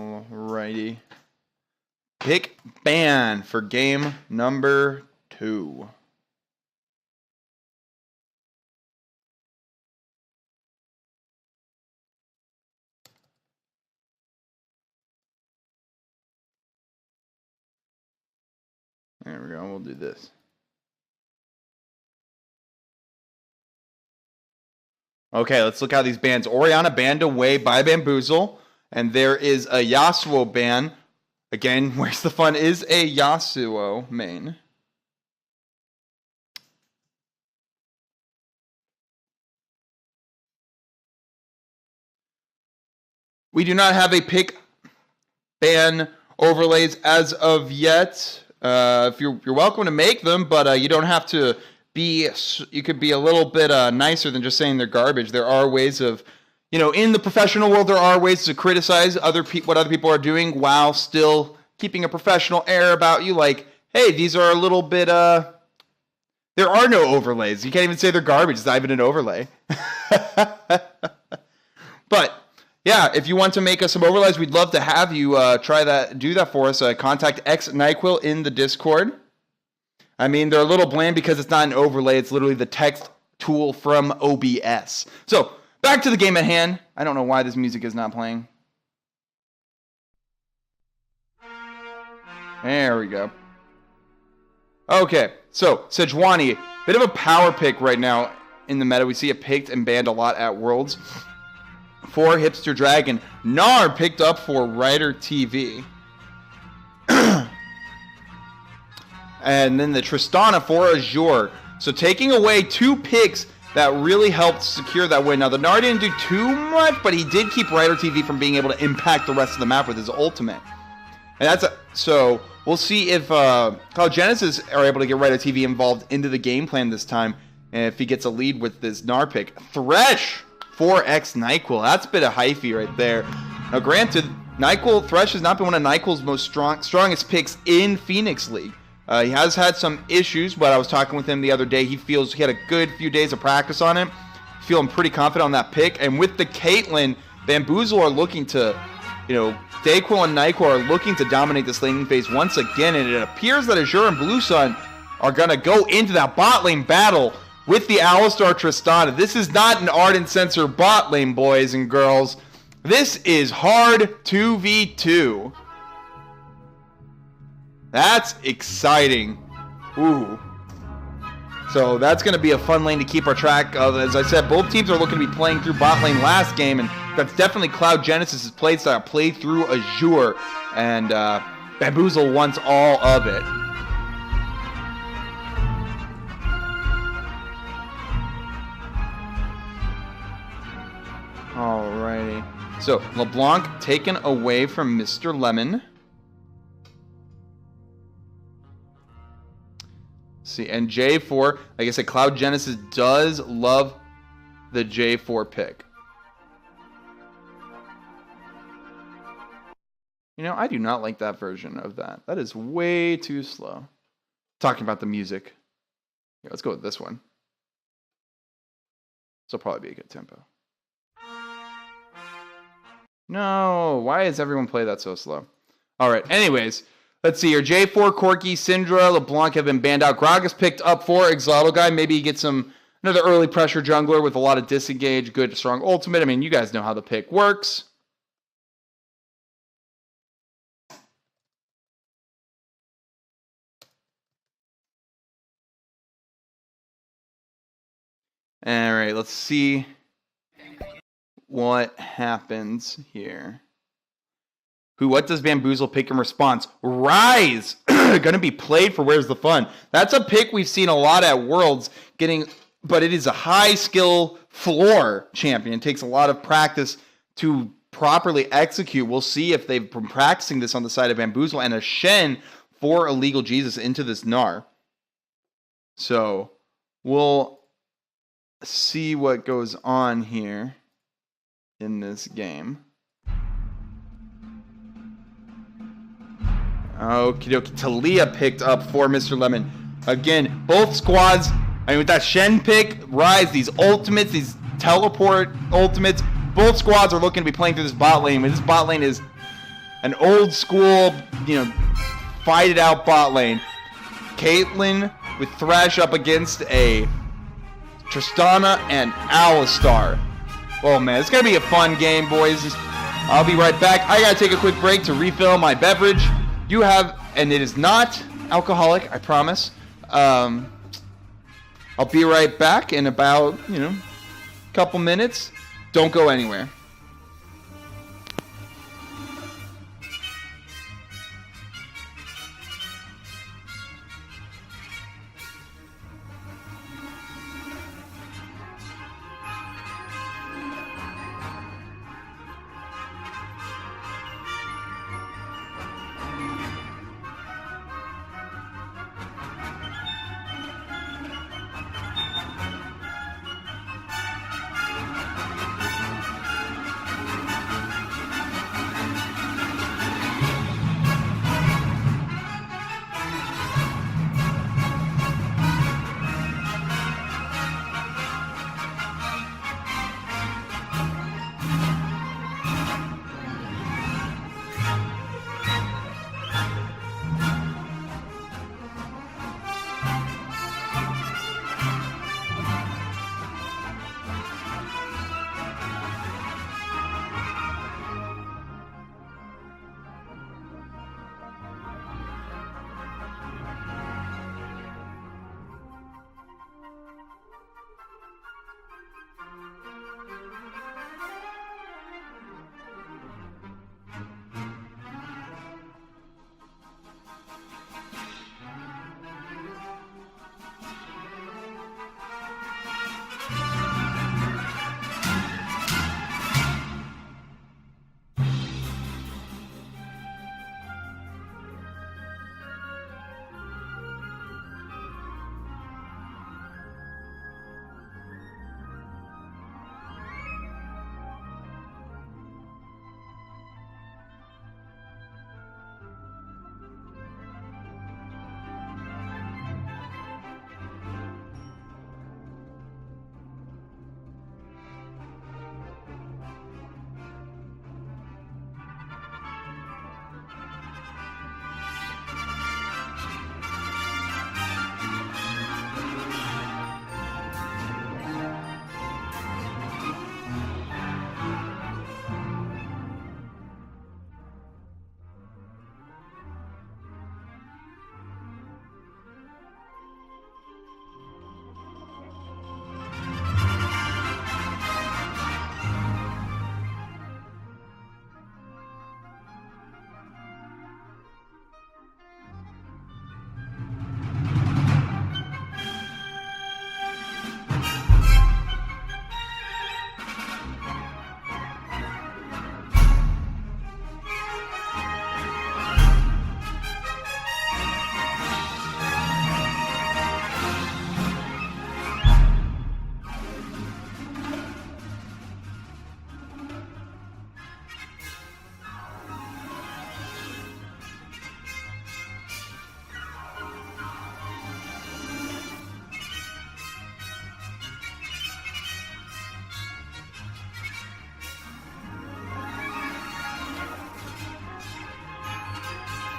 Alrighty. Pick ban for game number 2. There we go. We'll do this. Okay, let's look how these bans. Oriana banned away by Bamboozle. And there is a Yasuo ban. Again, where's the fun? Is a Yasuo main. We do not have a pick ban overlays as of yet. If you're welcome to make them, but you don't have to be. You could be a little bit nicer than just saying they're garbage. There are ways of, in the professional world, there are ways to criticize what other people are doing while still keeping a professional air about you. Like, hey, these are a little bit. There are no overlays. You can't even say they're garbage. It's not even an overlay. But. Yeah, if you want to make us some overlays, we'd love to have you do that for us. Contact xDayquil in the Discord. I mean, they're a little bland because it's not an overlay. It's literally the text tool from OBS. So, back to the game at hand. I don't know why this music is not playing. There we go. Okay, so, Sejuani, bit of a power pick right now in the meta. We see it picked and banned a lot at Worlds. For Hipster Dragon. Gnar picked up for Ryder TV. And then the Tristana for Azure. So taking away 2 picks that really helped secure that win. Now the Gnar didn't do too much, but he did keep Ryder TV from being able to impact the rest of the map with his ultimate. And so we'll see if Cloud Genesis are able to get Ryder TV involved into the game plan this time. And if he gets a lead with this Gnar pick. Thresh for xDayquil. That's a bit of hyphy right there. Now, granted, Thresh has not been one of NyQuil's most strongest picks in Phoenix League. He has had some issues, but I was talking with him the other day. He feels he had a good few days of practice on it. Feeling pretty confident on that pick. And with the Caitlyn, Bamboozle are looking to, xDayquil and NyQuil are looking to dominate this laning phase once again. And it appears that Azure and Blue Sun are going to go into that bot lane battle with the Alistar Tristana. This is not an Ardent Sensor bot lane, boys and girls. This is hard 2v2. That's exciting. Ooh. So that's going to be a fun lane to keep our track of. As I said, both teams are looking to be playing through bot lane last game, and that's definitely Cloud Genesis' play style. Play through Azure, and Bamboozle wants all of it. Alrighty. So, LeBlanc taken away from Mr. Lemon. See, and J4, like I said, Cloud Genesis does love the J4 pick. I do not like that version of that. That is way too slow. Talking about the music. Yeah, let's go with this one. This will probably be a good tempo. No, why does everyone play that so slow? All right, anyways, let's see here. J4, Corki, Syndra, LeBlanc have been banned out. Gragas picked up for Exodo Guy. Maybe he gets another early pressure jungler with a lot of disengage, good, strong ultimate. I mean, you guys know how the pick works. All right, let's see what happens here. What does Bamboozle pick in response? Rise! Gonna be played for Where's the Fun. That's a pick we've seen a lot at Worlds, but it is a high skill floor champion. It takes a lot of practice to properly execute. We'll see if they've been practicing this on the side of Bamboozle, and a Shen for Illegal Jesus into this Gnar. So we'll see what goes on here in this game. Okie dokie. Talia picked up for Mr. Lemon. Again, both squads, with that Shen pick, Rise, these ultimates, these teleport ultimates, both squads are looking to be playing through this bot lane. This bot lane is an old school, fight it out bot lane. Caitlyn with Thresh up against a Tristana and Alistar. Oh man, it's gonna be a fun game, boys. I'll be right back. I gotta take a quick break to refill my beverage. You have, and it is not alcoholic, I promise. I'll be right back in about, couple minutes. Don't go anywhere.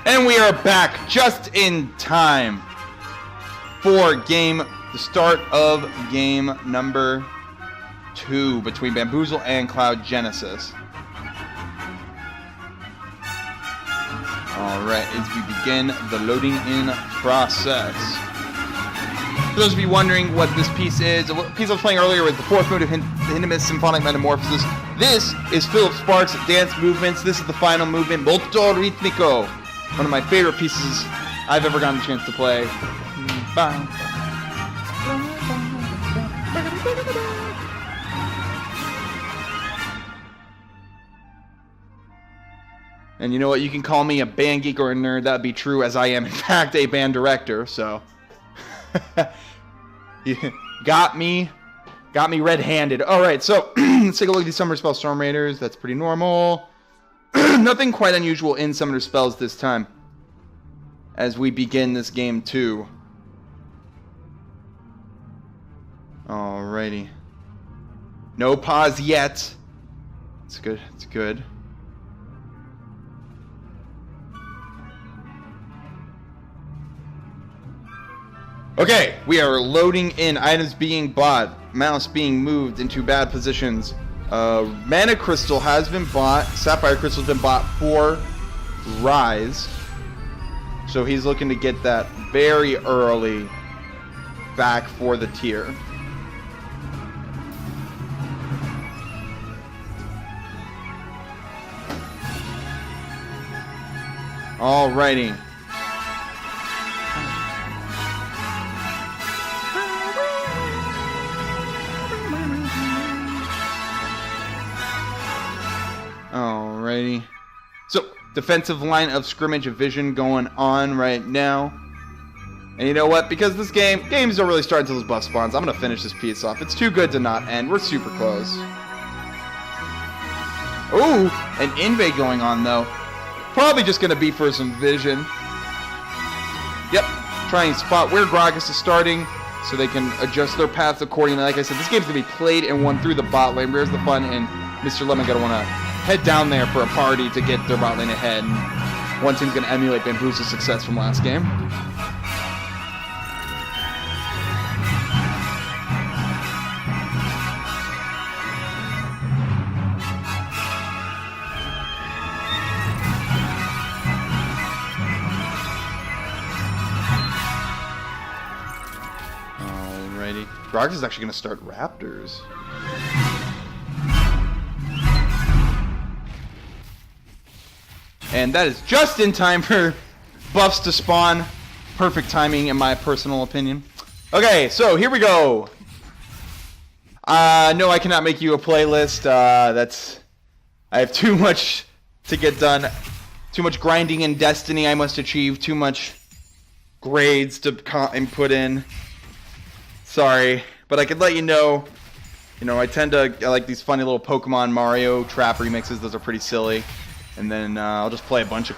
And we are back just in time for the start of game number 2 between Bamboozle and Cloud Genesis. Alright, as we begin the loading in process. For those of you wondering what this piece is, the piece I was playing earlier was the 4th move of Hindemis Symphonic Metamorphosis. This is Philip Sparks' dance movements. This is the final movement, Molto Ritmico. One of my favorite pieces I've ever gotten a chance to play. And you know what? You can call me a band geek or a nerd. That would be true, as I am, in fact, a band director. So, you got me red-handed. All right, so let's take a look at these Summoner Spell Storm Raiders. That's pretty normal. Nothing quite unusual in Summoner Spells this time as we begin this game 2. Alrighty. No pause yet. It's good. It's good. Okay, we are loading in items being bought, mouse being moved into bad positions. Mana Crystal has been bought, Sapphire Crystal has been bought for Rise. So he's looking to get that very early back for the tier. Alrighty. Alrighty. So, defensive line of scrimmage vision going on right now. And you know what? Because this games don't really start until those buff spawns, I'm going to finish this piece off. It's too good to not end. We're super close. Ooh, an invade going on, though. Probably just going to be for some vision. Yep. Try and spot where Gragas is starting so they can adjust their paths accordingly. Like I said, this game's going to be played and won through the bot lane. Where's the fun? And Mr. Lemon going to want to head down there for a party to get their bot lane ahead. And one team's going to emulate Bamboozle's success from last game. Gragas is actually going to start Raptors. And that is just in time for buffs to spawn. Perfect timing in my personal opinion. Okay, so here we go. No, I cannot make you a playlist. I have too much to get done. Too much grinding in Destiny I must achieve. Too much grades to put in. Sorry, but I could let you know, I like these funny little Pokemon Mario trap remixes. Those are pretty silly. And then I'll just play a bunch of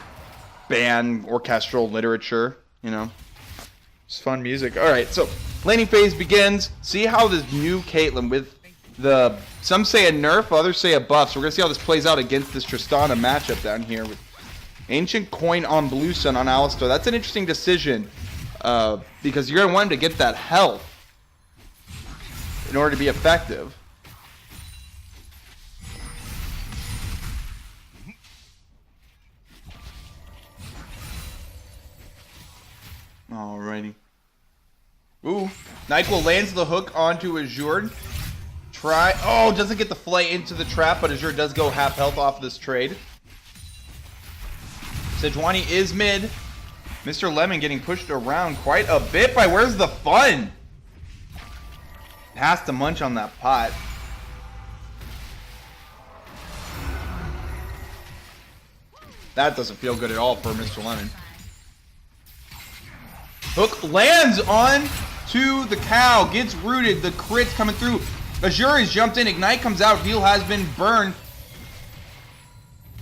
band orchestral literature, It's fun music. All right, so laning phase begins. See how this new Caitlyn with some say a nerf, others say a buff. So we're going to see how this plays out against this Tristana matchup down here with Ancient Coin on Blue Sun on Alistar. That's an interesting decision because you're going to want him to get that health in order to be effective. Alrighty. Ooh, xDayquil lands the hook onto Azure. Doesn't get the flay into the trap, but Azure does go half health off this trade. Sejuani is mid. Mr. Lemon getting pushed around quite a bit by Where's the Fun? Has to munch on that pot. That doesn't feel good at all for Mr. Lemon. Hook lands on to the cow. Gets rooted. The crit's coming through. Azure has jumped in. Ignite comes out. Deal has been burned.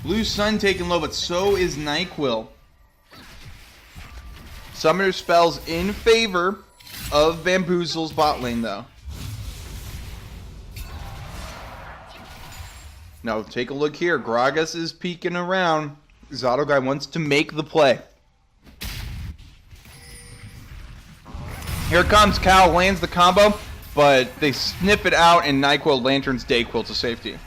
Blue Sun taken low, but so is xDayquil. Summoner spells in favor of Bamboozle's bot lane, though. Now, take a look here. Gragas is peeking around. Zato guy wants to make the play. Here comes Cal, lands the combo, but they snip it out, and xDayquil lanterns xDayquil to safety.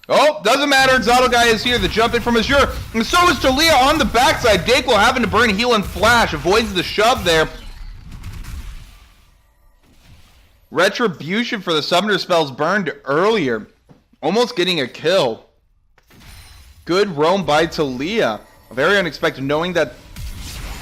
Oh, doesn't matter. Zato guy is here. The jump in from Azure. And so is Talia on the backside. xDayquil having to burn heal and flash. Avoids the shove there. Retribution for the summoner spells burned earlier. Almost getting a kill. Good roam by Talia. Very unexpected, knowing that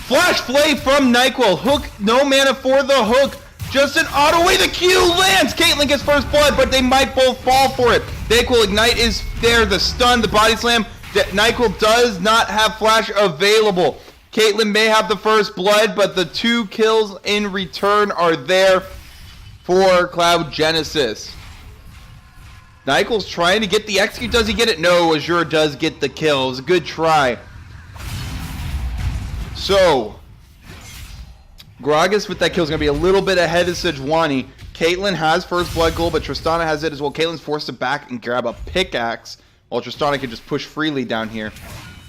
Flash Flay from xDayquil. Hook, no mana for the hook. Just an auto away. The Q lands. Caitlyn gets first blood, but they might both fall for it. xDayquil Ignite is there. The stun, the body slam. xDayquil does not have Flash available. Caitlyn may have the first blood, but the 2 kills in return are there for Cloud Genesis. xDayquil's trying to get the execute. Does he get it? No, Azure does get the kill. It was a good try. So, Gragas with that kill is going to be a little bit ahead of Sejuani. Caitlyn has first blood goal, but Tristana has it as well. Caitlyn's forced to back and grab a pickaxe, while Tristana can just push freely down here.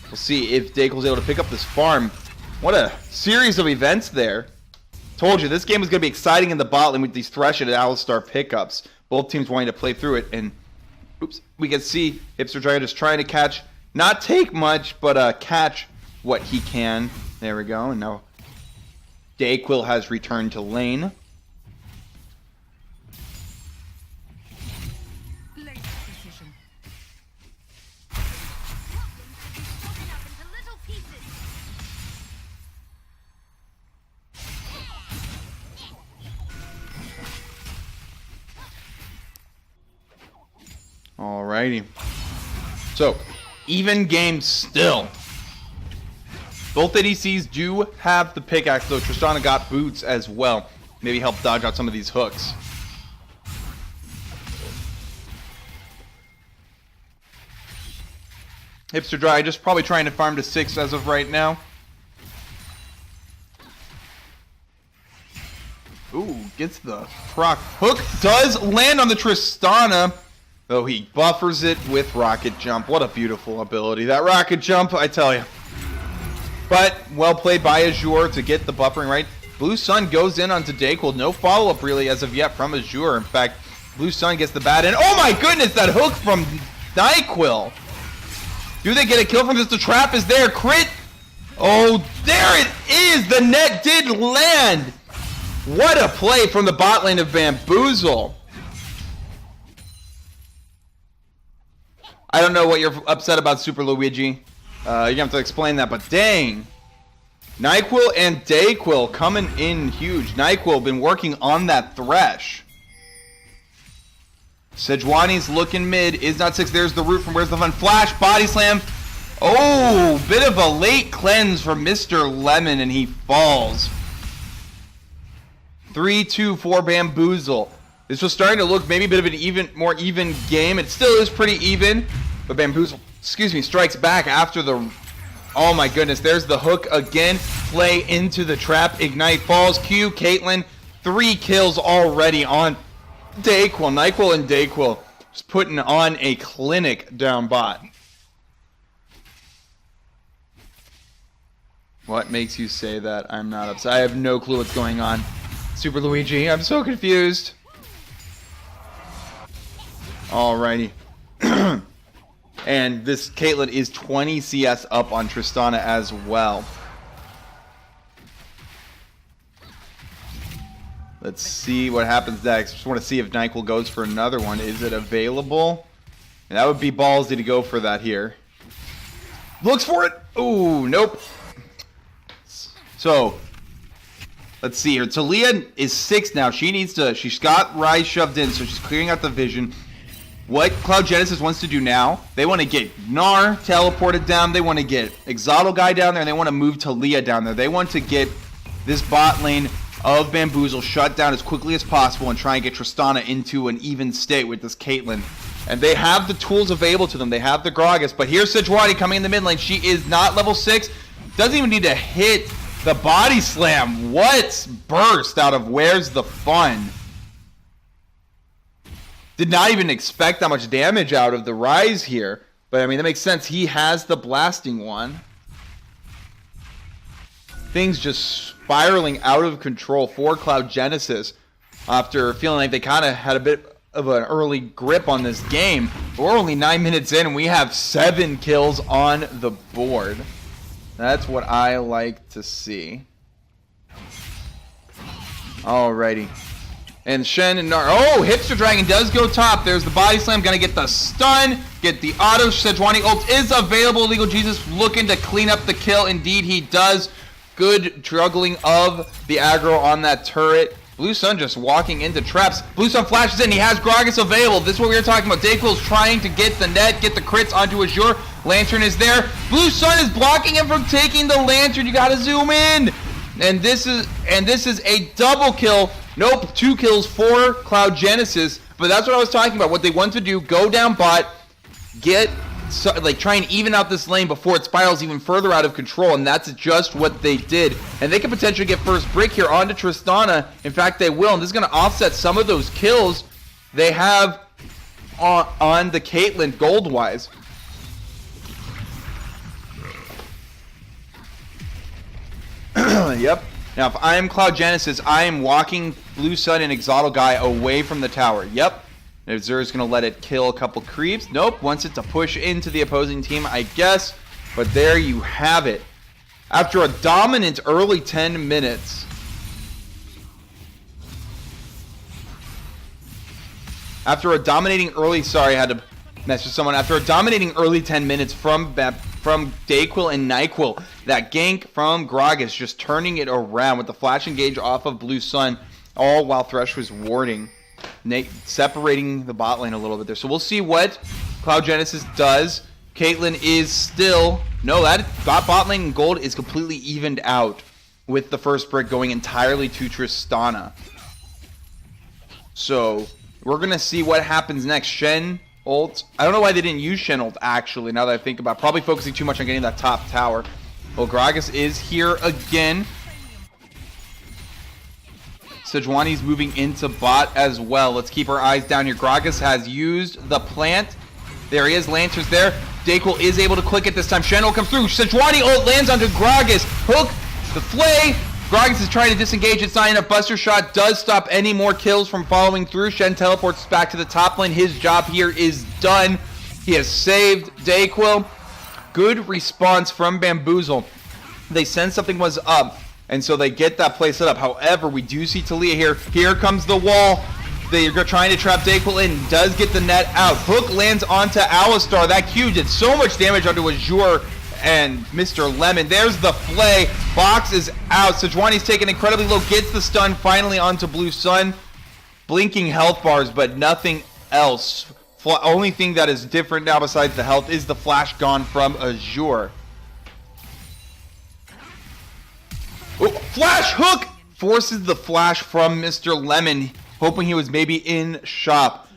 We'll see if xDayquil's able to pick up this farm. What a series of events there. Told you, this game was going to be exciting in the bot lane with these Thresh and Alistar pickups. Both teams wanting to play through it. And, oops, we can see Hipster Dragon just trying to catch, not take much, but catch what he can. There we go. And now xDayquil has returned to lane. Alrighty. So, even game still. Both ADCs do have the pickaxe, though Tristana got boots as well. Maybe help dodge out some of these hooks. Hipster Dry just probably trying to farm to 6 as of right now. Ooh, gets the proc. Hook does land on the Tristana, though he buffers it with Rocket Jump. What a beautiful ability. That Rocket Jump, I tell you. But well played by Azure to get the buffering right. Blue Sun goes in onto xDayquil. No follow-up really as of yet from Azure. In fact, Blue Sun gets the bat in. Oh my goodness, that hook from xDayquil. Do they get a kill from this? The trap is there. Crit. Oh, there it is. The net did land. What a play from the bot lane of Bamboozle. I don't know what you're upset about, Super Luigi. You're going to have to explain that, but dang. xDayquil and xDayquil coming in huge. xDayquil been working on that Thresh. Sejuani's looking mid. Is not 6. There's the root from Where's the Fun. Flash, body slam. Oh, bit of a late cleanse from Mr. Lemon, and he falls. 3-2 for Bamboozle. This was starting to look maybe a bit of an more even game. It still is pretty even, but Bamboozle, strikes back after the... Oh my goodness, there's the hook again. Play into the trap. Ignite falls. Q, Caitlyn. 3 kills already on xDayquil. xDayquil and xDayquil just putting on a clinic down bot. What makes you say that? I'm not upset. I have no clue what's going on. Super Luigi, I'm so confused. Alrighty. And this Caitlyn is 20 CS up on Tristana as well. Let's see what happens next. Just want to see if xDayquil goes for another one. Is it available? And that would be ballsy to go for that here. Looks for it. Ooh, nope. So, let's see here. Talia is 6 now. She's got Ryder shoved in, so she's clearing out the vision. What Cloud Genesis wants to do now, they want to get Gnar teleported down. They want to get Exotic guy down there, and they want to move Talia down there. They want to get this bot lane of Bamboozle shut down as quickly as possible and try and get Tristana into an even state with this Caitlyn. And they have the tools available to them. They have the Gragas. But here's Sejuani coming in the mid lane. She is not level 6. Doesn't even need to hit the body slam. What burst out of Where's the Fun? Did not even expect that much damage out of the Rise here. But, I mean, that makes sense. He has the blasting one. Things just spiraling out of control for Cloud Genesis after feeling like they kind of had a bit of an early grip on this game. We're only 9 minutes in, and we have 7 kills on the board. That's what I like to see. Alrighty. And Shen and Nar. Oh, Hipster Dragon does go top. There's the body slam. Gonna get the stun. Get the auto. Sejuani ult is available. Legal Jesus looking to clean up the kill. Indeed, he does. Good juggling of the aggro on that turret. Blue Sun just walking into traps. Blue Sun flashes in. He has Gragas available. This is what we were talking about. xDayquil is trying to get the net, get the crits onto Azure. Lantern is there. Blue Sun is blocking him from taking the Lantern. You gotta zoom in. And this is a double kill. Nope, 2 kills for Cloud Genesis. But that's what I was talking about. What they want to do, go down bot, try and even out this lane before it spirals even further out of control. And that's just what they did. And they could potentially get first break here onto Tristana. In fact, they will. And this is going to offset some of those kills they have on the Caitlyn gold-wise. Yep. Now, if I am Cloud Genesis, I am walking Blue Sun and xDayquil guy away from the tower. Yep. Xur's going to let it kill a couple creeps. Nope. Wants it to push into the opposing team, I guess. But there you have it. After a dominant early 10 minutes. After a dominating early... Sorry, I had to mess with someone. After a dominating early 10 minutes from xDayquil and NyQuil, that gank from Gragas just turning it around with the flash engage off of Blue Sun, all while Thresh was warding, separating the bot lane a little bit there. So we'll see what Cloud Genesis does. Caitlyn is still... No, that bot lane gold is completely evened out with the first brick going entirely to Tristana. So we're going to see what happens next. Shen ult. I don't know why they didn't use Shen ult, actually, now that I think about it. Probably focusing too much on getting that top tower. Well, Gragas is here again. Sejuani's moving into bot as well. Let's keep our eyes down here. Gragas has used the plant. There he is. Lancer's there. xDayquil is able to click it this time. Shen ult comes through. Sejuani ult lands onto Gragas. Hook the flay. Gragas is trying to disengage. It's not enough. Buster Shot does stop any more kills from following through. Shen teleports back to the top lane. His job here is done. He has saved xDayquil. Good response from Bamboozle. They sense something was up, and so they get that play set up. However, we do see Taliyah here. Here comes the wall. They're trying to trap xDayquil in. Does get the net out. Hook lands onto Alistar. That Q did so much damage onto Azure and Mr. Lemon. There's the flay. Box is out. Sejuani's taken incredibly low. Gets the stun finally onto Blue Sun. Blinking health bars, but nothing else. Only thing that is different now besides the health is the flash gone from Azure. Oh, flash hook! Forces the flash from Mr. Lemon, hoping he was maybe in shop.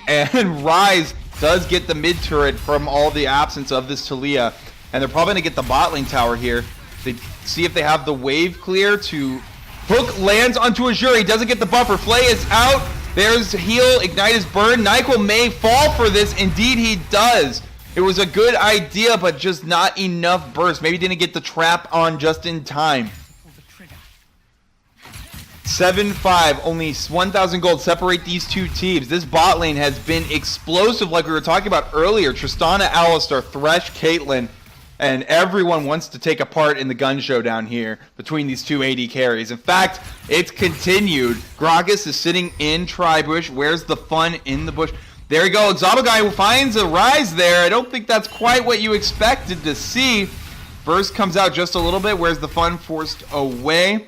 And Rise does get the mid turret from all the absence of this Taliyah. And they're probably going to get the bot lane tower here. They see if they have the wave clear to... Hook lands onto Azure. He doesn't get the buffer. Flay is out. There's heal. Ignite is burned. NyQuil may fall for this. Indeed, he does. It was a good idea, but just not enough burst. Maybe didn't get the trap on just in time. 7-5, only 1,000 gold separate these two teams. This bot lane has been explosive like we were talking about earlier. Tristana, Alistar, Thresh, Caitlyn, and everyone wants to take a part in the gun showdown here between these two AD carries. In fact, it's continued. Gragas is sitting in Tri-Bush. Where's the fun in the bush? There you go. xDayquil guy finds a Rise there. I don't think that's quite what you expected to see. Burst comes out just a little bit. Where's the fun? Forced away.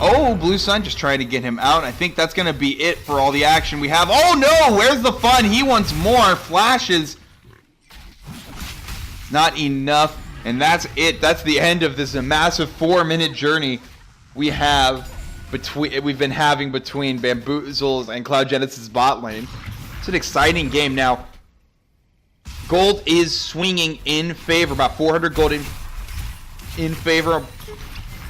Oh, Blue Sun just trying to get him out. I think that's going to be it for all the action we have. Oh, no! Where's the fun? He wants more. Flashes. Not enough. And that's it. That's the end of this massive 4-minute journey we've been having between Bamboozle's and Cloud Genesis bot lane. It's an exciting game. Now, gold is swinging in favor. About 400 gold in favor.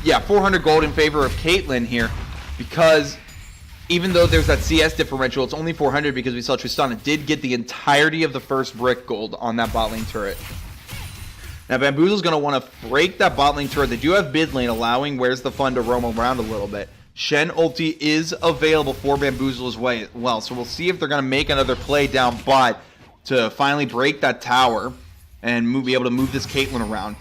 Yeah, 400 gold in favor of Caitlyn here, because even though there's that CS differential, it's only 400 because we saw Tristana did get the entirety of the first brick gold on that bot lane turret. Now Bamboozle's going to want to break that bot lane turret. They do have mid lane allowing Where's the Fun to roam around a little bit. Shen ulti is available for Bamboozle as well, so we'll see if they're going to make another play down bot to finally break that tower and be able to move this Caitlyn around.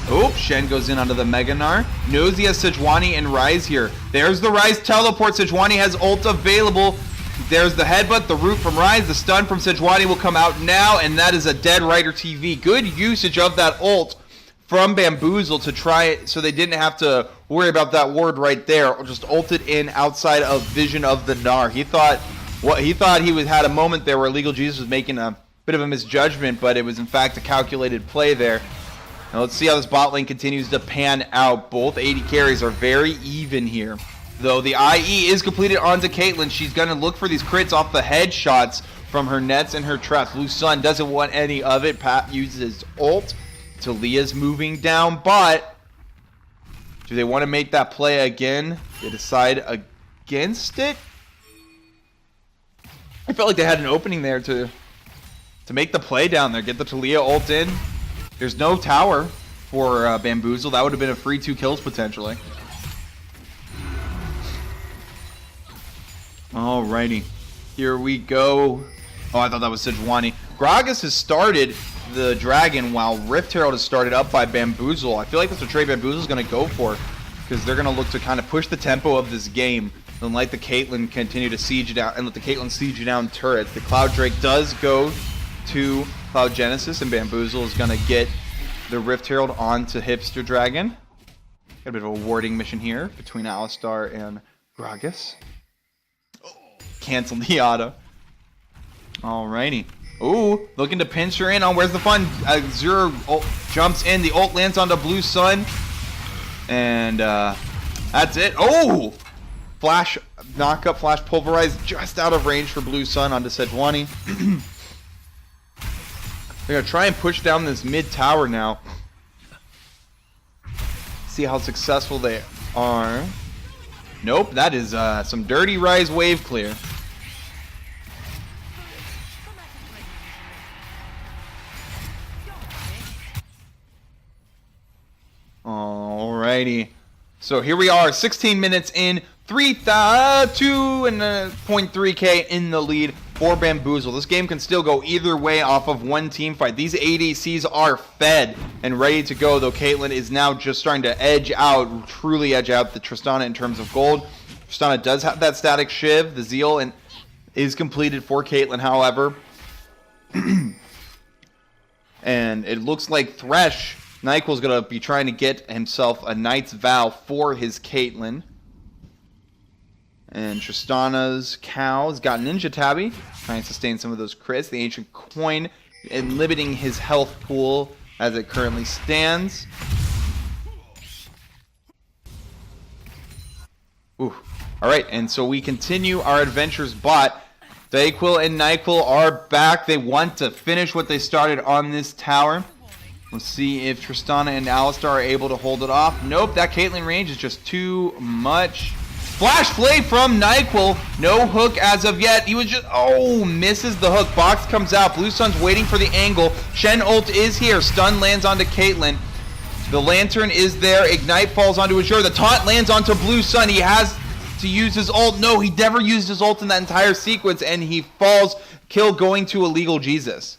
Oh, Shen goes in onto the Mega Gnar. Knows he has Sejuani and Rise here. There's the Rise teleport. Sejuani has ult available. There's the headbutt, the root from Rise. The stun from Sejuani will come out now, and that is a dead Ryder TV. Good usage of that ult from Bamboozle to try it so they didn't have to worry about that ward right there. Just ulted in outside of vision of the Gnar. He thought he had a moment there where Illegal Jesus was making a bit of a misjudgment, but it was in fact a calculated play there. Now let's see how this bot lane continues to pan out. Both AD carries are very even here. Though the IE is completed onto Caitlyn, she's going to look for these crits off the headshots from her nets and her traps. Blue Sun doesn't want any of it. Pat uses ult. Taliyah's moving down, but do they want to make that play again? They decide against it? I felt like they had an opening there to make the play down there. Get the Taliyah ult in. There's no tower. for Bamboozle. That would have been a free 2 kills potentially. Alrighty. Here we go. Oh, I thought that was Sejuani. Gragas has started the dragon while Rift Herald is started up by Bamboozle. I feel like that's what trade Bamboozle is going to go for, because they're going to look to kind of push the tempo of this game and let the Caitlyn continue to siege down, and let the Caitlyn siege down turrets. The Cloud Drake does go to Cloud Genesis, and Bamboozle is going to get the Rift Herald onto Hipster Dragon. Got a bit of a warding mission here between Alistar and Gragas. Cancel the auto. Alrighty. Ooh, looking to pinch her in on Where's the Fun. Zero ult jumps in. The ult lands onto Blue Sun. And that's it. Oh! Flash, knock-up, flash pulverize just out of range for Blue Sun onto Sejuani. They're going to try and push down this mid tower now. See how successful they are. Nope, that is some dirty Rise wave clear. Alrighty. So here we are, 16 minutes in, 2.3k in the lead for Bamboozle. This game can still go either way off of one team fight. These ADCs are fed and ready to go, though Caitlyn is now just starting to truly edge out the Tristana in terms of gold. Tristana does have that static shiv, the Zeal, and is completed for Caitlyn, however. And it looks like Thresh, xDayquil, going to be trying to get himself a Knight's Vow for his Caitlyn. And Tristana's Cow's got Ninja Tabby, trying to sustain some of those crits. The Ancient Coin, and limiting his health pool as it currently stands. Ooh. Alright, and so we continue our adventures bot. xDayquil and xDayquil are back. They want to finish what they started on this tower. Let's see if Tristana and Alistar are able to hold it off. Nope, that Caitlyn range is just too much. Flash play from xDayquil. No hook as of yet. He was just, misses the hook. Box comes out. Blue Sun's waiting for the angle. Shen ult is here. Stun lands onto Caitlyn. The Lantern is there. Ignite falls onto Azure. The taunt lands onto Blue Sun. He has to use his ult. No, he never used his ult in that entire sequence, and he falls. Kill going to Illegal Jesus.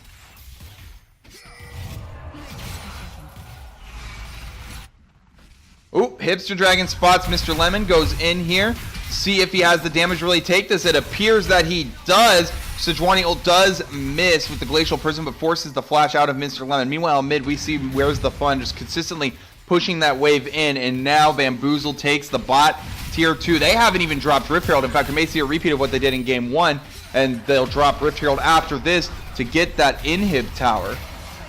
Ooh, Hipster Dragon spots Mr. Lemon, goes in here. See if he has the damage to really take this. It appears that he does. Sejuani ult does miss with the Glacial Prism, but forces the flash out of Mr. Lemon. Meanwhile, mid, we see Where's the Fun just consistently pushing that wave in, and now Bamboozle takes the bot tier 2. They haven't even dropped Rift Herald. In fact, we may see a repeat of what they did in game 1, and they'll drop Rift Herald after this to get that inhib tower.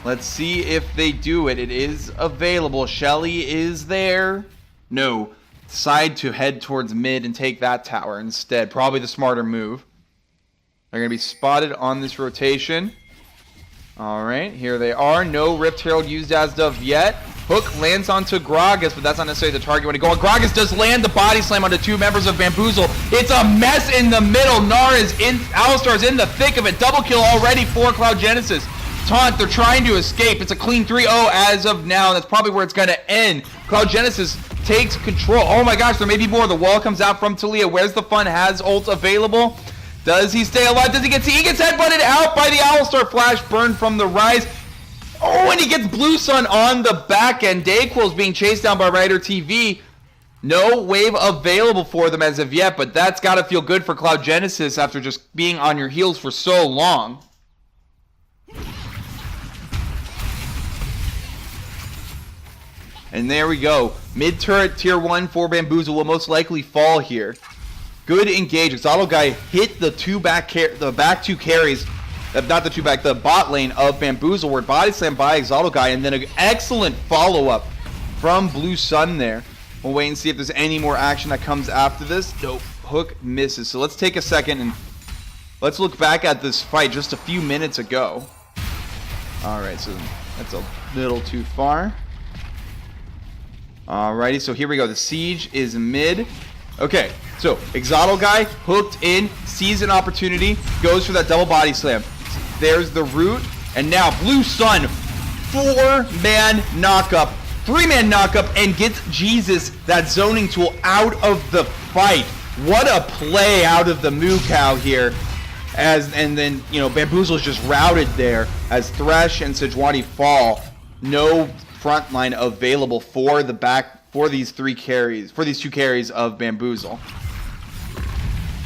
Let's see if they do it. It is available. Shelly is there. No. Decide to head towards mid and take that tower instead. Probably the smarter move. They're going to be spotted on this rotation. Alright, here they are. No Rift Herald used as of yet. Hook lands onto Gragas, but that's not necessarily the target when to go. Gragas does land the body slam onto two members of Bamboozle. It's a mess in the middle. Alistar's in the thick of it. Double kill already for Cloud Genesis. Taunt, they're trying to escape. It's a clean 3-0 as of now. That's probably where it's going to end. Cloud Genesis takes control. Oh my gosh, there may be more. The wall comes out from Talia. Where's the Fun? Has ult available. Does he stay alive? Does he get He gets headbutted out by the Alistar flash burn from the Rise. Oh, and he gets Blue Sun on the back end. xDayquil is being chased down by Ryder TV. No wave available for them as of yet, but that's got to feel good for Cloud Genesis after just being on your heels for so long. And there we go. Mid-turret tier 1 for Bamboozle will most likely fall here. Good engage. Exotic guy hit the back two carries. The bot lane of Bamboozle, where body slam by Exotic guy, and then an excellent follow-up from Blue Sun there. We'll wait and see if there's any more action that comes after this. Nope. Hook misses. So let's take a second and let's look back at this fight just a few minutes ago. Alright, so that's a little too far. Alrighty, so here we go. The siege is mid. Okay, so Exotic guy hooked in, sees an opportunity, goes for that double body slam. There's the root, and now Blue Sun, 4-man knockup 3-man knockup and gets Jesus, that zoning tool, out of the fight. What a play out of the Moo Cow here. And then, you know, Bamboozle is just routed there as Thresh and Sejuani fall. No front line available for the back for these two carries of Bamboozle.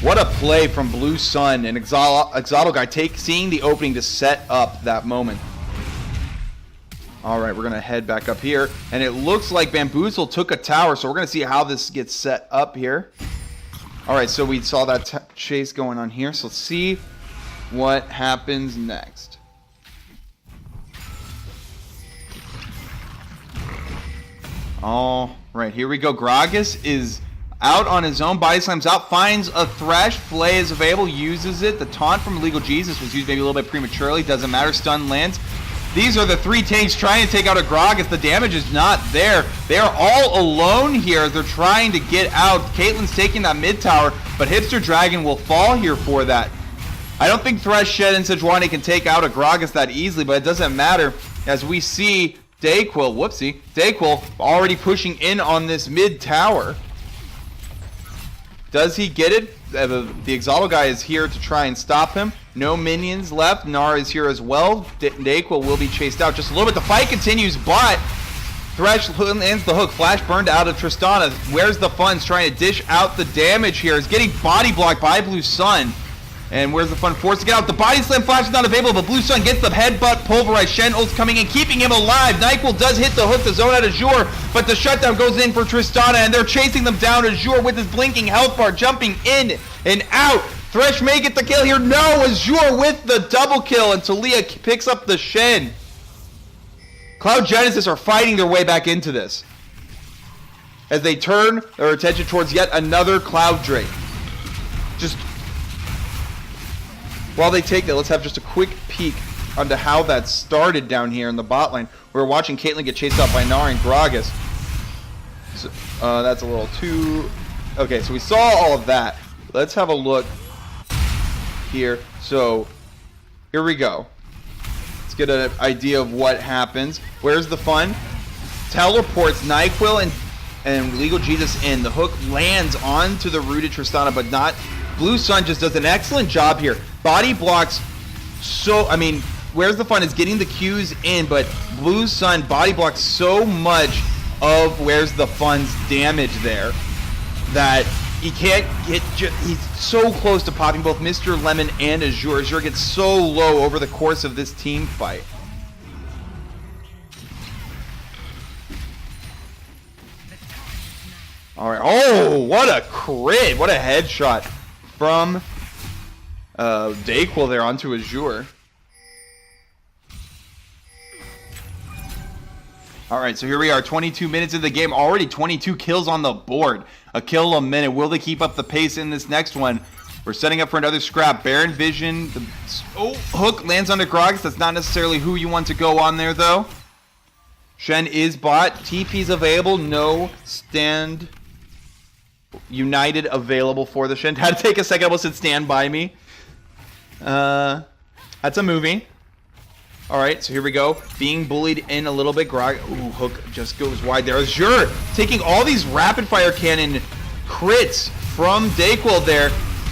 What a play from Blue Sun and Exotic Guy seeing the opening to set up that moment. All right, we're going to head back up here. And it looks like Bamboozle took a tower, so we're going to see how this gets set up here. All right, so we saw that chase going on here. So let's see what happens next. All right, here we go. Gragas is out on his own. Body slams out, finds a Thresh. Flay is available, uses it. The taunt from Illegal Jesus was used maybe a little bit prematurely. Doesn't matter, stun lands. These are the 3 tanks trying to take out a Gragas. The damage is not there. They are all alone here. They're trying to get out. Caitlyn's taking that mid tower, but Hipster Dragon will fall here for that. I don't think Thresh, Shed, and Sejuani can take out a Gragas that easily, but it doesn't matter as we see xDayquil already pushing in on this mid tower. Does he get it? The Exotic Guy is here to try and stop him. No minions left. Nara is here as well. xDayquil will be chased out just a little bit. The fight continues, but Thresh lands the hook. Flash burned out of Tristana. Where's the funds? Trying to dish out the damage here. Is getting body blocked by Blue Sun. And where's the fun force to get out? The body slam flash is not available, but Blue Sun gets the headbutt pulverized. Shen ult's coming in, keeping him alive. Nyquil does hit the hook to zone out Azure, but the shutdown goes in for Tristana, and they're chasing them down. Azure with his blinking health bar, jumping in and out. Thresh may get the kill here. No, Azure with the double kill, and Talia picks up the Shen. Cloud Genesis are fighting their way back into this as they turn their attention towards yet another Cloud Drake. Just while they take that, let's have just a quick peek onto how that started down here in the bot lane. We're watching Caitlyn get chased out by Nara and Gragas. So, that's a little too... Okay, so we saw all of that. Let's have a look here. So, here we go. Let's get an idea of what happens. Where's the fun? Teleports Nyquil and Legal Jesus in. The hook lands onto the rooted Tristana, but not... Blue Sun just does an excellent job here. Body blocks so... I mean, where's the fun is getting the Qs in, but Blue Sun body blocks so much of where's the fun's damage there that he can't get... He's so close to popping both Mr. Lemon and Azure. Azure gets so low over the course of this team fight. All right. Oh, what a crit. What a headshot from xDayquil there onto Azure. All right, so here we are, 22 minutes into the game, already 22 kills on the board. A kill a minute. Will they keep up the pace in this next one? We're setting up for another scrap. Baron Vision. Hook lands onto Gragas. That's not necessarily who you want to go on there, though. Shen is bot. TP's available. No stand... United available for the Shen. Had to take a second. I almost said stand by me. That's a movie. Alright, so here we go. Being bullied in a little bit. Ooh, hook just goes wide there. Azure taking all these rapid fire cannon crits from xDayquil there.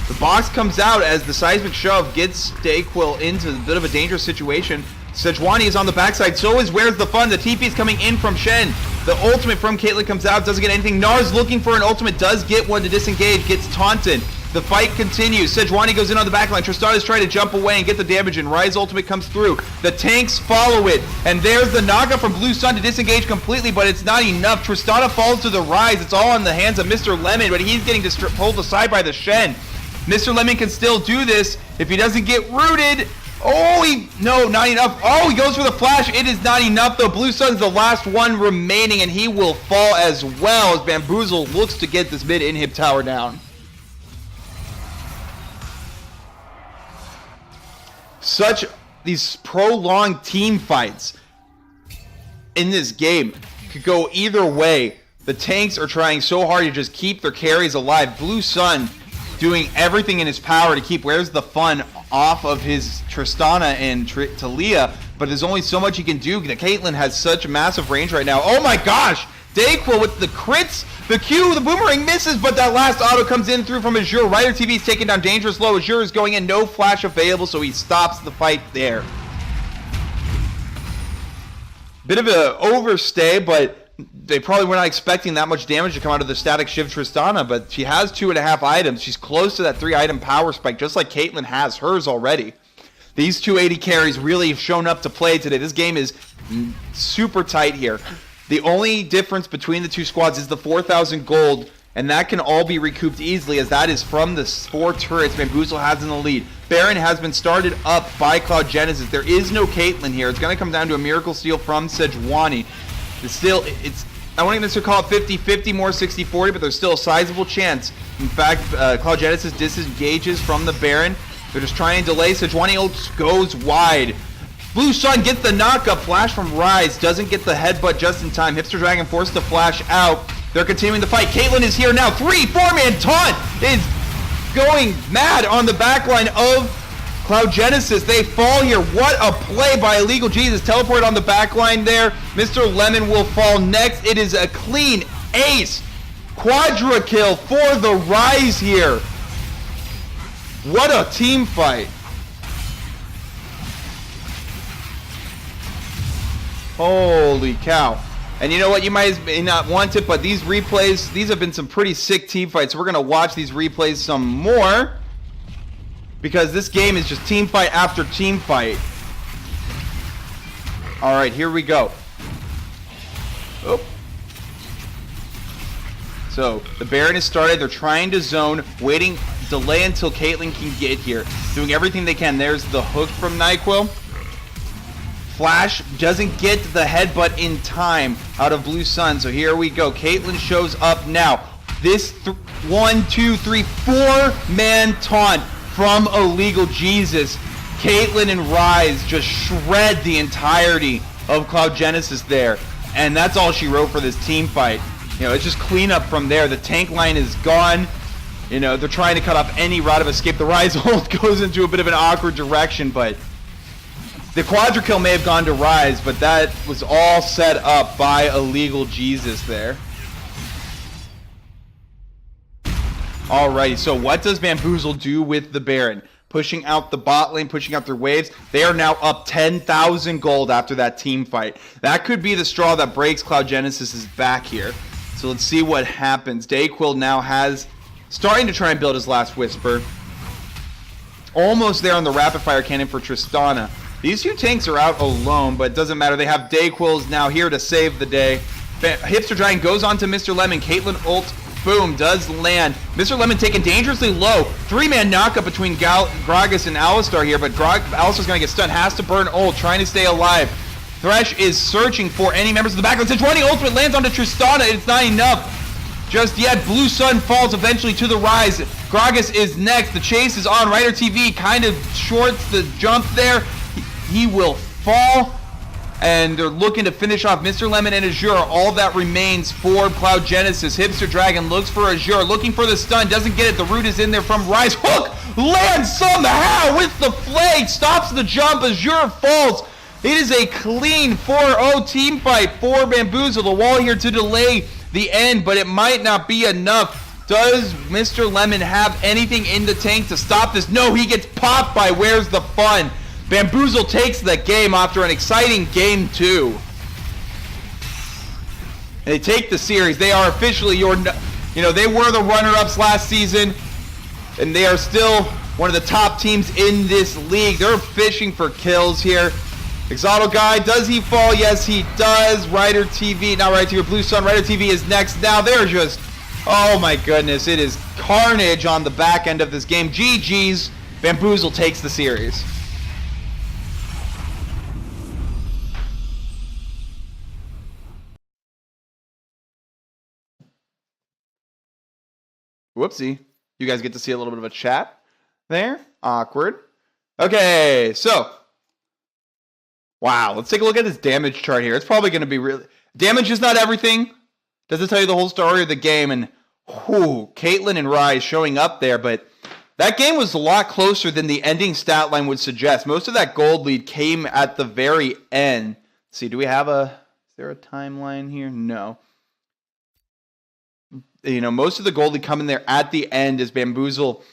The box comes out as the seismic shove gets xDayquil into a bit of a dangerous situation. Sejuani is on the backside, so is Where's the Fun. The TP is coming in from Shen. The ultimate from Caitlyn comes out, doesn't get anything. Nar's looking for an ultimate, does get one to disengage, gets taunted. The fight continues. Sejuani goes in on the backline. Tristana is trying to jump away and get the damage in. Ryder's ultimate comes through. The tanks follow it. And there's the knockup from Blue Sun to disengage completely, but it's not enough. Tristana falls to the rise. It's all in the hands of Mr. Lemon, but he's getting pulled aside by the Shen. Mr. Lemon can still do this if he doesn't get rooted. Oh, no, not enough. Oh, he goes for the flash. It is not enough, though. Blue Sun's the last one remaining, and he will fall as well as Bamboozle looks to get this mid inhib tower down. Such these prolonged team fights in this game could go either way. The tanks are trying so hard to just keep their carries alive. Blue Sun doing everything in his power to keep Where's the Fun off of his Tristana and Talia, but there's only so much he can do. Caitlyn has such massive range right now. Oh my gosh! xDayquil with the crits, the Q, the boomerang misses, but that last auto comes in through from Azure. Ryder TV is taking down Dangerous Low. Azure is going in, no flash available, so he stops the fight there. Bit of an overstay, but they probably were not expecting that much damage to come out of the Static Shiv Tristana, but she has 2.5 items. She's close to that 3-item power spike, just like Caitlyn has hers already. These 280 carries really have shown up to play today. This game is super tight here. The only difference between the two squads is the 4,000 gold, and that can all be recouped easily, as that is from the 4 turrets Bamboozle has in the lead. Baron has been started up by Cloud Genesis. There is no Caitlyn here. It's going to come down to a Miracle Steal from Sejuani. I won't even necessarily call it 50-50, more 60-40, but there's still a sizable chance. In fact, Cloud Genesis disengages from the Baron. They're just trying to delay. Sejuani ult goes wide. Blue Sun gets the knockup. Flash from Rise. Doesn't get the headbutt just in time. Hipster Dragon forced to flash out. They're continuing the fight. Caitlyn is here now. 3-4-man taunt is going mad on the backline of Cloud Genesis. They fall here. What a play by Illegal Jesus. Teleport on the backline there. Mr. Lemon will fall next. It is a clean ace. Quadra kill for the Rise here. What a team fight. Holy cow. And you know what? You may not want it, but these replays, these have been some pretty sick team fights. So we're going to watch these replays some more, because this game is just team fight after team fight. All right, here we go. Oh. So the Baron is started. They're trying to zone, waiting, delay until Caitlyn can get here. Doing everything they can. There's the hook from xDayquil. Flash doesn't get the headbutt in time out of Blue Sun. So here we go. Caitlyn shows up now. This 1, 2, 3, 4-man taunt from Illegal Jesus. Caitlyn and Rise just shred the entirety of Cloud Genesis there. And that's all she wrote for this team fight. You know, it's just cleanup from there. The tank line is gone. You know, they're trying to cut off any route of escape. The Rise ult goes into a bit of an awkward direction, but the quadra kill may have gone to Rise, but that was all set up by Illegal Jesus there. Alrighty, so what does Bamboozle do with the Baron? Pushing out the bot lane, pushing out their waves. They are now up 10,000 gold after that team fight. That could be the straw that breaks Cloud Genesis's back here. So let's see what happens. xDayquil now has starting to try and build his last Whisper. Almost there on the rapid fire cannon for Tristana. These two tanks are out alone, but it doesn't matter. They have xDayquil now here to save the day. Hipster Dragon goes on to Mr. Lemon. Caitlyn ult, boom, does land. Mr. Lemon taken dangerously low. 3-man knockup between Gragas and Alistar here, but Alistar's going to get stunned. Has to burn ult, trying to stay alive. Thresh is searching for any members of the backline. Sejuani ultimate lands onto Tristana. It's not enough just yet. Blue Sun falls eventually to the Rise. Gragas is next. The chase is on. Ryder TV kind of shorts the jump there. He will fall, and they're looking to finish off Mr. Lemon and Azure. All that remains for Cloud Genesis. Hipster Dragon looks for Azure, looking for the stun, doesn't get it. The root is in there from Rise. Hook lands somehow with the flag, stops the jump. Azure falls. It is a clean 4-0 team fight for Bamboozle. The wall here to delay the end, but it might not be enough. Does Mr. Lemon have anything in the tank to stop this? No, he gets popped by Where's the Fun. Bamboozle takes the game after an exciting game 2. They take the series. They are officially they were the runner-ups last season, and they are still one of the top teams in this league. They're fishing for kills here. Exoto Guy, does he fall? Yes, he does. Ryder TV, not Ryder TV, Blue Sun. Ryder TV is next. Now they're just, oh my goodness, it is carnage on the back end of this game. GG's. Bamboozle takes the series. Whoopsie. You guys get to see a little bit of a chat there. Awkward. Okay, so. Wow, let's take a look at this damage chart here. It's probably going to be really... Damage is not everything. Doesn't tell you the whole story of the game. And, whew, Caitlyn and Rise showing up there. But That game was a lot closer than the ending stat line would suggest. Most of that gold lead came at the very end. Let's see, is there a timeline here? No. Most of the gold lead coming there at the end as Bamboozle,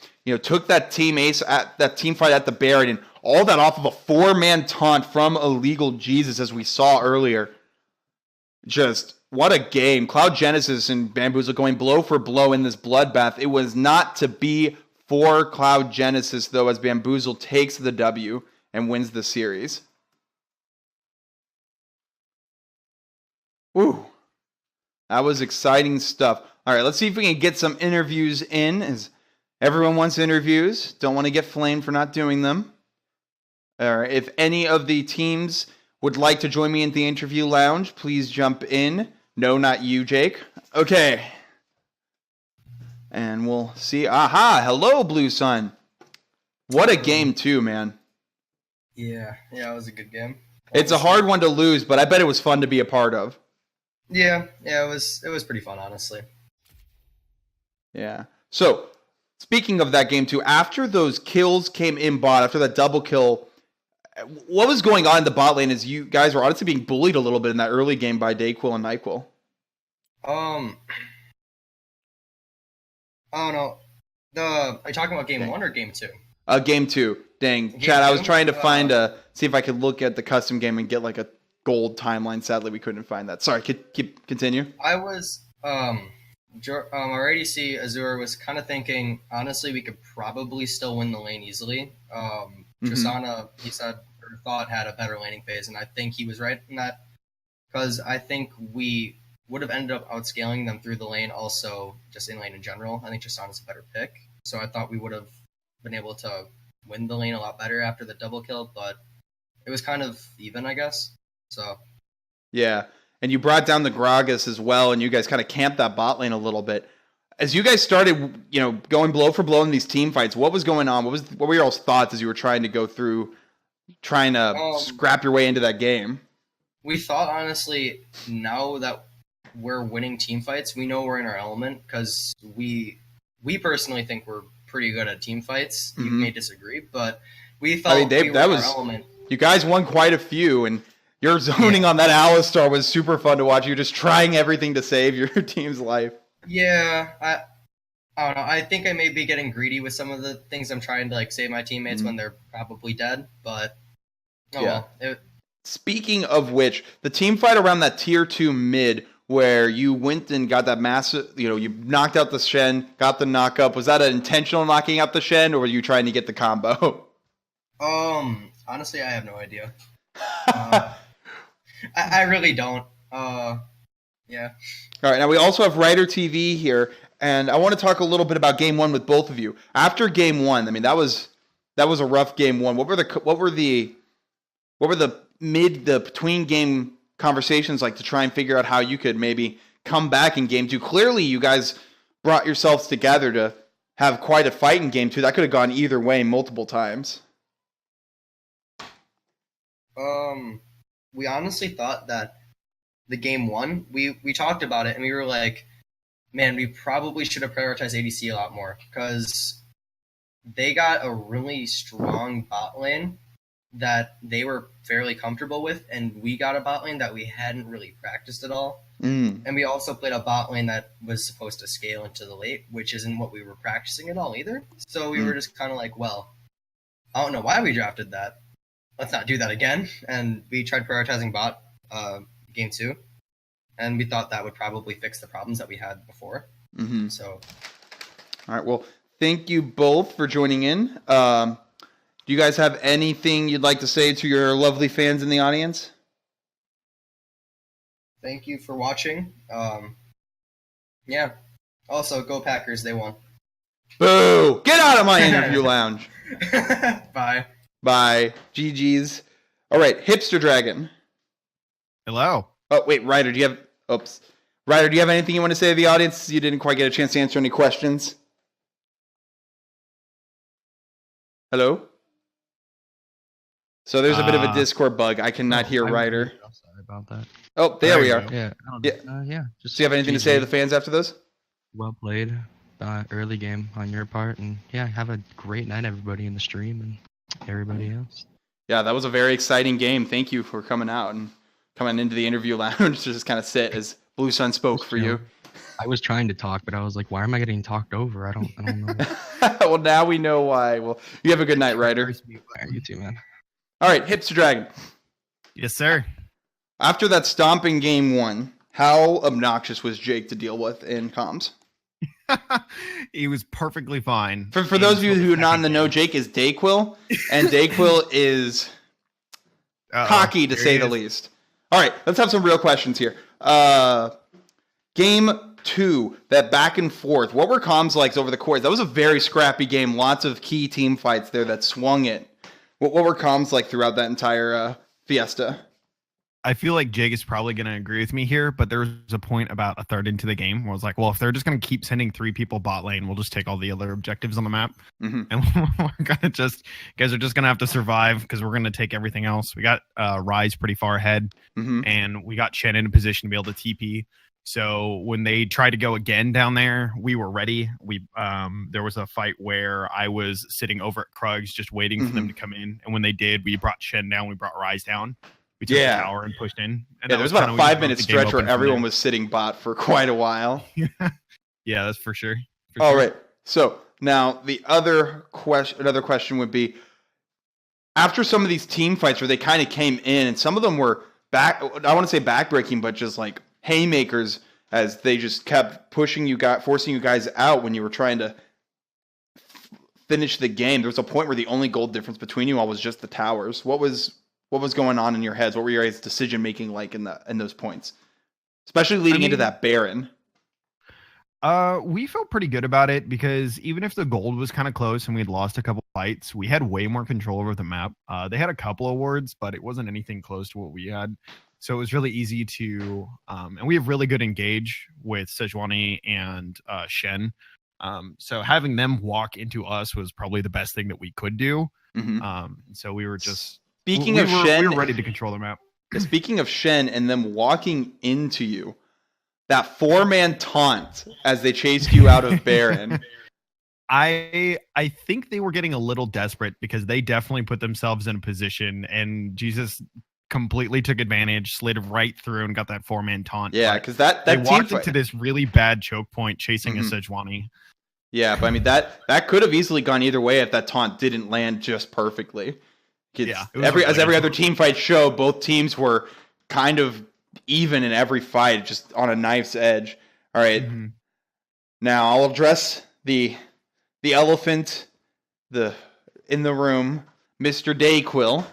took that team ace at that team fight at the Barrett, and all that off of a 4-man taunt from Illegal Jesus, as we saw earlier. Just what a game. Cloud Genesis and Bamboozle going blow for blow in this bloodbath. It was not to be for Cloud Genesis, though, as Bamboozle takes the W and wins the series. Woo. That was exciting stuff. All right, let's see if we can get some interviews in, as everyone wants interviews. Don't want to get flamed for not doing them. All right, if any of the teams would like to join me in the interview lounge, please jump in. No, not you, Jake. Okay. And we'll see. Aha! Hello, Blue Sun. What a game, too, man. Yeah, it was a good game. It's a hard one to lose, but I bet it was fun to be a part of. Yeah, it was pretty fun, honestly. Yeah. So, speaking of that game, too, after those kills came in bot, after that double kill, what was going on in the bot lane is you guys were honestly being bullied a little bit in that early game by XDayquil and XDayquil. Oh no. Are you talking about game 1 or game 2? Game 2. Dang. Chad, I was trying to see if I could look at the custom game and get like a gold timeline. Sadly, we couldn't find that. Sorry, continue. I was already see Azure was kind of thinking, honestly, we could probably still win the lane easily. Tristana, he said or thought had a better laning phase, and I think he was right in that, because I think we would have ended up outscaling them through the lane, also just in lane in general. I think Tristana's a better pick, so I thought we would have been able to win the lane a lot better after the double kill, but it was kind of even, I guess. So yeah, and you brought down the Gragas as well, and you guys kind of camped that bot lane a little bit. As you guys started, going blow for blow in these team fights, what was going on? What were your all's thoughts as you were trying to go through, trying to scrap your way into that game? We thought, honestly, now that we're winning team fights, we know we're in our element, because we personally think we're pretty good at team fights. You may disagree, but we thought we were in our element. You guys won quite a few, and your zoning on that Alistar was super fun to watch. You're just trying everything to save your team's life. Yeah, I don't know. I think I may be getting greedy with some of the things I'm trying to save my teammates when they're probably dead, but well. Speaking of which, the team fight around that tier 2 mid, where you went and got that massive, you knocked out the Shen, got the knock up. Was that an intentional knocking out the Shen, or were you trying to get the combo? Honestly, I have no idea. I really don't. Yeah. All right, now we also have Ryder TV here, and I want to talk a little bit about game 1 with both of you. After game 1, I mean, that was a rough game 1. What were the between game conversations like to try and figure out how you could maybe come back in game 2? Clearly, you guys brought yourselves together to have quite a fight in game 2. That could have gone either way multiple times. We honestly thought that the game 1, we talked about it, and we were like, man, we probably should have prioritized ADC a lot more, because they got a really strong bot lane that they were fairly comfortable with, and we got a bot lane that we hadn't really practiced at all. And we also played a bot lane that was supposed to scale into the late, which isn't what we were practicing at all either. So we were just kind of like, well, I don't know why we drafted that. Let's not do that again. And we tried prioritizing bot game 2, and we thought that would probably fix the problems that we had before. So, all right. Well, thank you both for joining in. Do you guys have anything you'd like to say to your lovely fans in the audience? Thank you for watching. Yeah. Also, go Packers. They won. Boo! Get out of my interview lounge. Bye. Bye. GG's. All right, Hipster Dragon. Hello. Oh, wait, Ryder, do you have... Oops. Ryder, do you have anything you want to say to the audience? You didn't quite get a chance to answer any questions. Hello? So there's a bit of a Discord bug. I cannot hear Ryder. I'm sorry about that. Oh, there we are. Yeah. Yeah. Yeah. Do you have anything to say to the fans after those? Well played. early game on your part. And yeah, have a great night, everybody in the stream and everybody else. Yeah, that was a very exciting game. Thank you for coming out and coming into the interview lounge to just kind of sit as Blue Sun spoke for you. I was trying to talk, but I was like, why am I getting talked over? I don't know. Well, now we know why. Well, you have a good night, Ryder. You too, man. All right, Hipster Dragon. Yes, sir. After that stomping game 1, how obnoxious was Jake to deal with in comms? He was perfectly fine. For those of you who are not in the know, Jake is XDayquil, and XDayquil is cocky to say the least. All right, let's have some real questions here. Game 2, that back and forth. What were comms like over the course? That was a very scrappy game. Lots of key team fights there that swung it. What were comms like throughout that entire fiesta? I feel like Jake is probably going to agree with me here, but there was a point about a third into the game where I was like, well, if they're just going to keep sending 3 people bot lane, we'll just take all the other objectives on the map. Mm-hmm. And we're going to you guys are just going to have to survive because we're going to take everything else. We got Rise pretty far ahead, and we got Shen in a position to be able to TP. So when they tried to go again down there, we were ready. There was a fight where I was sitting over at Krugs just waiting for them to come in. And when they did, we brought Shen down, we brought Rise down. We took the tower and pushed in. And there was about a 5-minute stretch where everyone was sitting bot for quite a while. Yeah, that's for sure. All right. So now the another question would be, after some of these team fights where they kind of came in and some of them were I want to say backbreaking, but just like haymakers as they just kept pushing you guys, forcing you guys out when you were trying to finish the game. There was a point where the only goal difference between you all was just the towers. What was going on in your heads? What were your guys' decision making like in those points, especially leading into that Baron? We felt pretty good about it because even if the gold was kind of close and we had lost a couple fights, we had way more control over the map. They had a couple of wards, but it wasn't anything close to what we had. So it was really easy to, and we have really good engage with Sejuani and Shen. So having them walk into us was probably the best thing that we could do. So we were just Shen, we were ready to control the map. Speaking of Shen and them walking into you, that 4-man taunt as they chased you out of Baron. I think they were getting a little desperate because they definitely put themselves in a position, and Jesus completely took advantage, slid right through, and got that 4-man taunt. Yeah, because that they team walked into this really bad choke point chasing a Sejuani. Yeah, but I mean that could have easily gone either way if that taunt didn't land just perfectly. Yeah, as every other team fight show, both teams were kind of even in every fight, just on a knife's edge. All right, now I'll address the elephant in the room, Mr. XDayquil.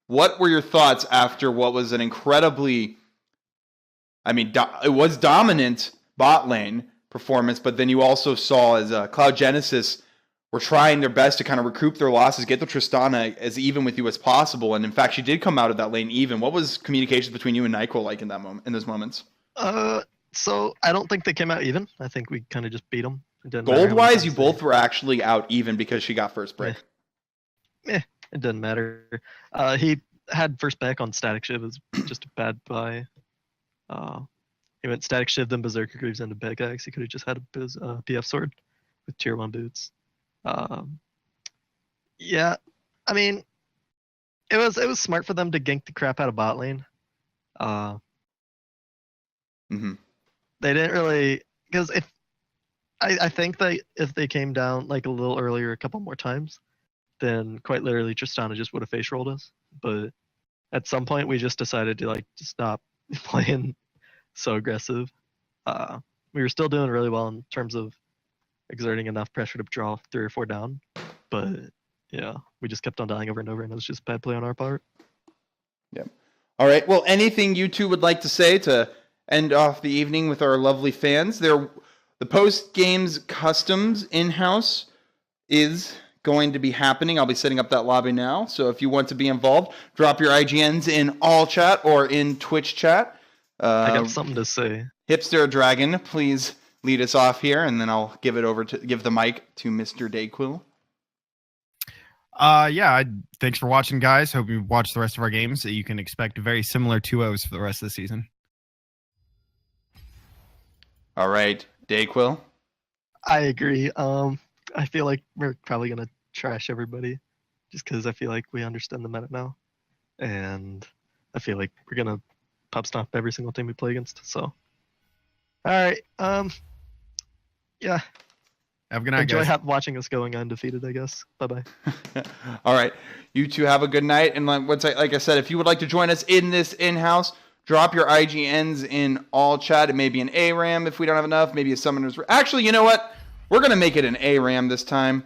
What were your thoughts after what was an incredibly, it was dominant bot lane performance, but then you also saw as Cloud Genesis were trying their best to kind of recoup their losses, get the Tristana as even with you as possible, and in fact, she did come out of that lane even. What was communications between you and XDayquil like in those moments? So I don't think they came out even. I think we kind of just beat them. Gold-wise, you both were actually out even because she got first break. It doesn't matter. He had first back on Static Shiv. It was just a bad buy. He went Static Shiv, then Berserker Greaves into Pickaxe. He could have just had a PF sword with tier 1 boots. Yeah, I mean, it was smart for them to gank the crap out of bot lane. They didn't really, because I think that if they came down like a little earlier a couple more times, then quite literally Tristana just would have face rolled us. But at some point we just decided to stop playing so aggressive. We were still doing really well in terms of exerting enough pressure to draw 3 or 4 down, but yeah, we just kept on dying over and over, and it was just bad play on our part. Yeah. All right. Well, anything you two would like to say to end off the evening with our lovely fans? The post games customs in-house is going to be happening. I'll be setting up that lobby now, so if you want to be involved, drop your IGNs in all chat or in Twitch chat. I got something to say. Hipster Dragon, please lead us off here, and then I'll give the mic to Mr. XDayquil. Thanks for watching, guys. Hope you watch the rest of our games. You can expect very similar 2-0s for the rest of the season. All right, XDayquil. I agree. I feel like we're probably gonna trash everybody, just because I feel like we understand the meta now, and I feel like we're gonna pop stomp every single team we play against. So, all right. Yeah. Have a good night, Enjoy guys. watching us going undefeated, I guess. Bye bye. All right. You two have a good night. And like I said, if you would like to join us in this in-house, drop your IGNs in all chat. It may be an ARAM if we don't have enough. Maybe a summoner's. Actually, you know what? We're going to make it an ARAM this time.